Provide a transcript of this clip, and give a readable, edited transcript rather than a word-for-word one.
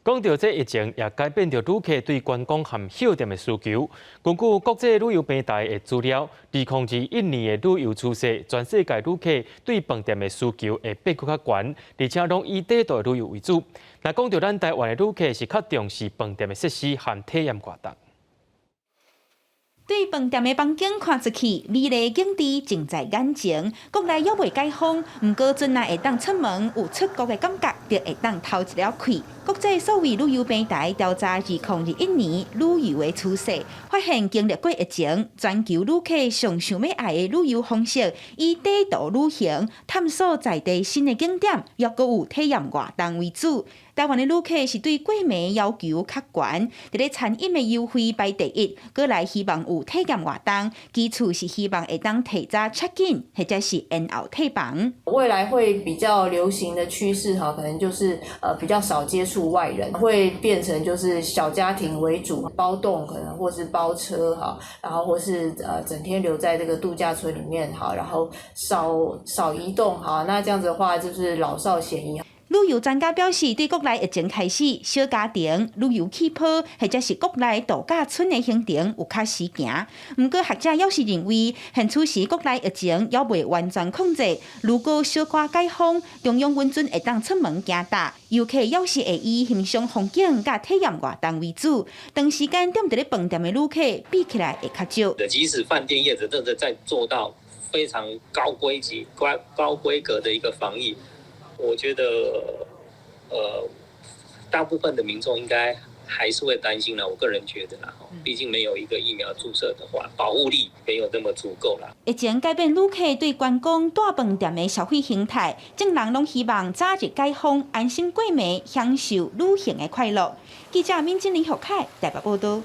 讲到这疫情，也改变着旅客对观光和酒店的需求。根据国际旅游平台的资料，2021年的旅游趋势，全世界旅客对饭店的需求会变较悬，而且拢以低度旅游为主。那讲到咱台湾的旅客是较重视饭店的设施和体验活动。 对饭店的房间看出去，美丽景致近在眼前。国内还未解封，不过阵来会当出门，有出国的感觉，就会当透一了气。国际所谓旅游平台调查2021年旅游的趋势，发现经历过疫情，全球旅客上想要爱的旅游方式，以低度旅行、探索在地新的景点，也阁有体验活动为主。 台湾的旅客是对贵美要求较悬，伫咧餐饮的优惠排第一，过来希望有体验活动，其次是希望会当提早 check in， 或者是延后退房。未来会比较流行的趋势哈，可能就是比较少接触外人，会变成就是小家庭为主，包栋可能或是包车哈，然后或是整天留在这个度假村里面哈，然后少移动哈，那这样子的话就是老少咸宜。 旅游专家表示，对国内疫情开始，小家庭、旅游气泡或者是国内度假村的行程有较实行。不过，学者也是认为，现此时国内疫情也未完全控制。如果小可解封，中央温存会当出门行大，游客也是会以欣赏风景甲体验活动为主。长时间踮伫咧饭店的旅客比起来会较少。即使饭店业者真的在做到非常高规格的一个防疫。 我觉得，大部分的民众应该还是会担心啦。我个人觉得啦，毕竟没有一个疫苗注射的话，保护力没有那么足够啦。疫情改变旅客对观光大饭店的消费形态，众人拢希望早日解封，安心过暝，享受旅行的快乐。记者闵金玲、何凯台北报道。